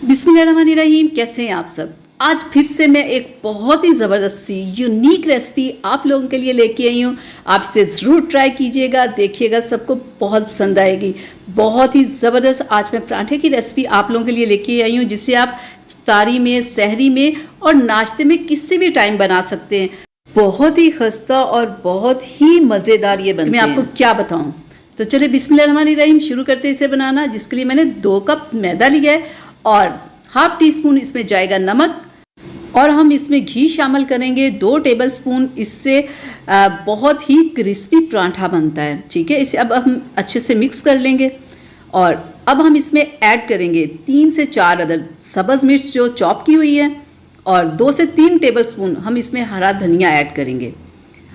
बिस्मिल्लाहिर्रहमानिर्रहीम। कैसे हैं आप सब। आज फिर से मैं एक बहुत ही ज़बरदस्त सी यूनिक रेसिपी आप लोगों के लिए लेके आई हूँ। आप इसे ज़रूर ट्राई कीजिएगा, देखिएगा, सबको बहुत पसंद आएगी। बहुत ही ज़बरदस्त आज मैं पराठे की रेसिपी आप लोगों के लिए लेके आई हूँ, जिसे आप इफ्तारी में, सहरी में और नाश्ते में किसी भी टाइम बना सकते हैं। बहुत ही खस्ता और बहुत ही मज़ेदार ये बनते हैं। मैं आपको क्या बताऊँ। तो चलिए बिस्मिल्लाहिर्रहमानिर्रहीम शुरू करते हैं इसे बनाना। जिसके लिए मैंने 2 कप मैदा लिया है और हाफ टी स्पून इसमें जाएगा नमक, और हम इसमें घी शामिल करेंगे 2 टेबलस्पून। इससे बहुत ही क्रिस्पी पराठा बनता है। ठीक है, इसे अब हम अच्छे से मिक्स कर लेंगे। और अब हम इसमें ऐड करेंगे 3 से 4 अदद सब्ज़ मिर्च जो चॉप की हुई है, और 2 से 3 टेबलस्पून हम इसमें हरा धनिया ऐड करेंगे।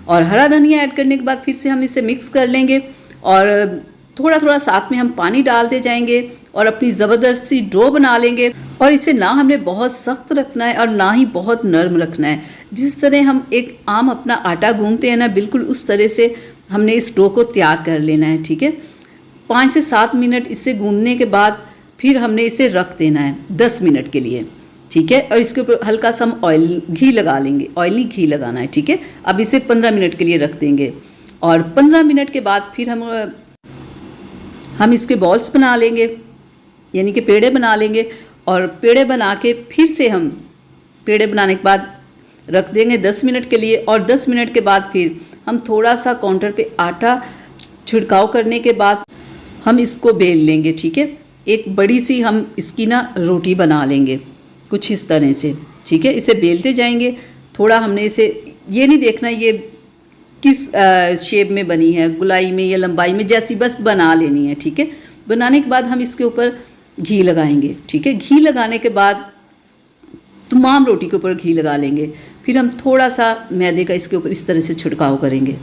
और हरा धनिया ऐड करने के बाद फिर से हम इसे मिक्स कर लेंगे, और थोड़ा थोड़ा साथ में हम पानी डालते जाएंगे और अपनी ज़बरदस्त सी डो बना लेंगे। और इसे ना हमने बहुत सख्त रखना है और ना ही बहुत नरम रखना है। जिस तरह हम एक आम अपना आटा गूंथते हैं ना, बिल्कुल उस तरह से हमने इस डो को तैयार कर लेना है। ठीक है, 5 से 7 मिनट इसे गूंथने के बाद फिर हमने इसे रख देना है 10 मिनट के लिए। ठीक है, और इसके ऊपर हल्का सा हम घी लगा लेंगे, ऑयली घी लगाना है। ठीक है, अब इसे 15 मिनट के लिए रख देंगे, और 15 मिनट के बाद फिर हम इसके बॉल्स बना लेंगे, यानी कि पेड़े बना लेंगे। और पेड़े बना के फिर से हम पेड़े बनाने के बाद रख देंगे 10 मिनट के लिए। और 10 मिनट के बाद फिर हम थोड़ा सा काउंटर पे आटा छिड़काव करने के बाद हम इसको बेल लेंगे। ठीक है, एक बड़ी सी हम इसकी ना रोटी बना लेंगे कुछ इस तरह से। ठीक है, इसे बेलते जाएंगे। थोड़ा हमने इसे ये नहीं देखना ये किस शेप में बनी है, गुलाई में या लंबाई में, जैसी बस बना लेनी है। ठीक है, बनाने के बाद हम इसके ऊपर घी लगाएंगे। ठीक है, घी लगाने के बाद तमाम रोटी के ऊपर घी लगा लेंगे। फिर हम थोड़ा सा मैदे का इसके ऊपर इस तरह से छिड़काव करेंगे,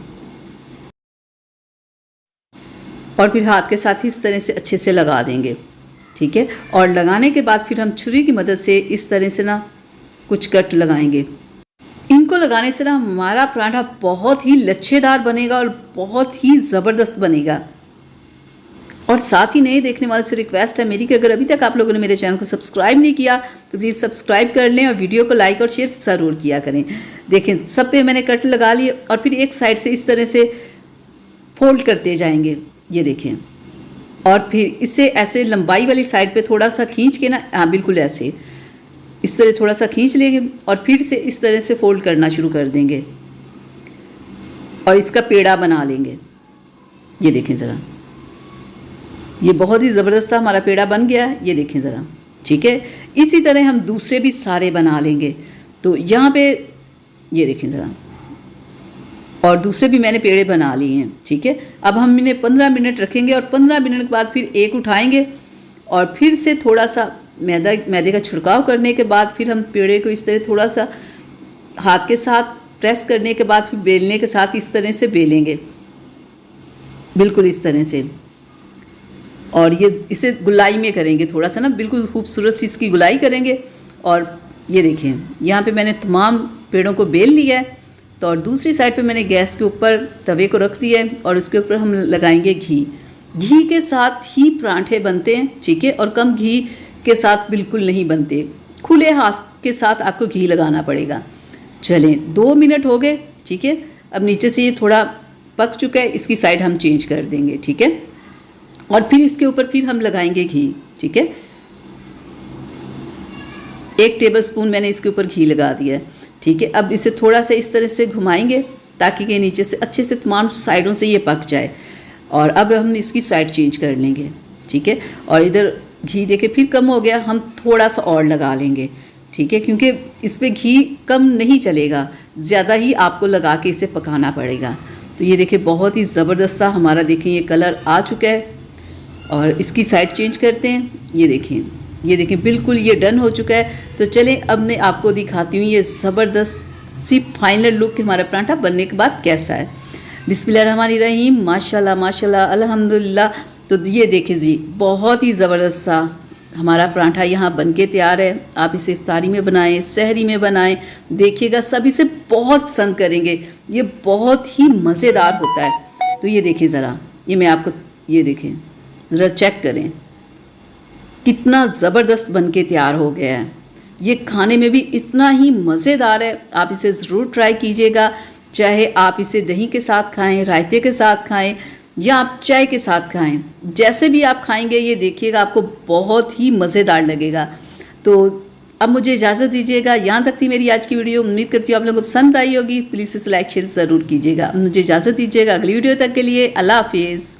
और फिर हाथ के साथ ही इस तरह से अच्छे से लगा देंगे। ठीक है, और लगाने के बाद फिर हम छुरी की मदद से इस तरह से ना कुछ कट लगाएंगे। इनको लगाने से ना हमारा पराठा बहुत ही लच्छेदार बनेगा और बहुत ही ज़बरदस्त बनेगा। और साथ ही नए देखने वालों से रिक्वेस्ट है मेरी कि अगर अभी तक आप लोगों ने मेरे चैनल को सब्सक्राइब नहीं किया तो प्लीज़ सब्सक्राइब कर लें, और वीडियो को लाइक और शेयर ज़रूर किया करें। देखें, सब पे मैंने कट लगा लिए, और फिर एक साइड से इस तरह से फोल्ड करते जाएंगे। ये देखें, और फिर इससे ऐसे लंबाई वाली साइड पे थोड़ा सा खींच के ना, हाँ बिल्कुल ऐसे इस तरह थोड़ा सा खींच लेंगे, और फिर से इस तरह से फोल्ड करना शुरू कर देंगे, और इसका पेड़ा बना लेंगे। ये देखें ज़रा, ये बहुत ही ज़बरदस्त सा हमारा पेड़ा बन गया है। ये देखें ज़रा। ठीक है, इसी तरह हम दूसरे भी सारे बना लेंगे। तो यहाँ पे ये देखें ज़रा, और दूसरे भी मैंने पेड़े बना लिए हैं। ठीक है, अब हम इन्हें 15 मिनट रखेंगे, और 15 मिनट के बाद फिर एक उठाएंगे, और फिर से थोड़ा सा मैदे का छिड़काव करने के बाद फिर हम पेड़े को इस तरह थोड़ा सा हाथ के साथ प्रेस करने के बाद फिर बेलने के साथ इस तरह से बेलेंगे, बिल्कुल इस तरह से। और ये इसे गुलाई में करेंगे, थोड़ा सा ना बिल्कुल खूबसूरत सी इसकी गुलाई करेंगे। और ये देखें, यहाँ पे मैंने तमाम पेड़ों को बेल लिया है। तो और दूसरी साइड पे मैंने गैस के ऊपर तवे को रख दिया है, और उसके ऊपर हम लगाएंगे घी। घी के साथ ही पराठे बनते हैं। ठीक है, और कम घी के साथ बिल्कुल नहीं बनते। खुले हाथ के साथ आपको घी लगाना पड़ेगा। चलें, 2 मिनट हो गए। ठीक है, अब नीचे से ये थोड़ा पक चुका है, इसकी साइड हम चेंज कर देंगे। ठीक है, और फिर इसके ऊपर फिर हम लगाएंगे घी। ठीक है, 1 टेबलस्पून मैंने इसके ऊपर घी लगा दिया है। ठीक है, अब इसे थोड़ा सा इस तरह से घुमाएंगे ताकि ये नीचे से अच्छे से तमाम साइडों से ये पक जाए। और अब हम इसकी साइड चेंज कर लेंगे। ठीक है, और इधर घी देके फिर कम हो गया, हम थोड़ा सा और लगा लेंगे। ठीक है, क्योंकि इस पर घी कम नहीं चलेगा, ज़्यादा ही आपको लगा के इसे पकाना पड़ेगा। तो ये देखिए, बहुत ही ज़बरदस्त सा हमारा देखें ये कलर आ चुका है। और इसकी साइड चेंज करते हैं। ये देखें, बिल्कुल ये डन हो चुका है। तो चलें, अब मैं आपको दिखाती हूँ ये ज़बरदस्त सी फाइनल लुक हमारा पराठा बनने के बाद कैसा है। बिस्मिल्लाहिर्रहमानिर्रहीम, माशाल्लाह माशाल्लाह, अल्हम्दुलिल्लाह। तो ये देखें जी, बहुत ही ज़बरदस्त सा हमारा पराठा यहाँ बनके तैयार है। आप इसे इफ्तारी में बनाएं, सहरी में बनाएं, देखिएगा सब इसे बहुत पसंद करेंगे। ये बहुत ही मज़ेदार होता है। तो ये देखें ज़रा, ये मैं आपको, ये देखें ज़रा, चेक करें, कितना ज़बरदस्त बन के तैयार हो गया है। ये खाने में भी इतना ही मज़ेदार है, आप इसे ज़रूर ट्राई कीजिएगा। चाहे आप इसे दही के साथ खाएं, रायते के साथ खाएं या आप चाय के साथ खाएं, जैसे भी आप खाएंगे ये देखिएगा आपको बहुत ही मज़ेदार लगेगा। तो अब मुझे इजाज़त दीजिएगा। यहाँ तक थी मेरी आज की वीडियो। उम्मीद करती हूँ आप लोगों को पसंद आई होगी। प्लीज़ इसे लाइक शेयर ज़रूर कीजिएगा। मुझे इजाज़त दीजिएगा अगली वीडियो तक के लिए। अल्लाह हाफिज़।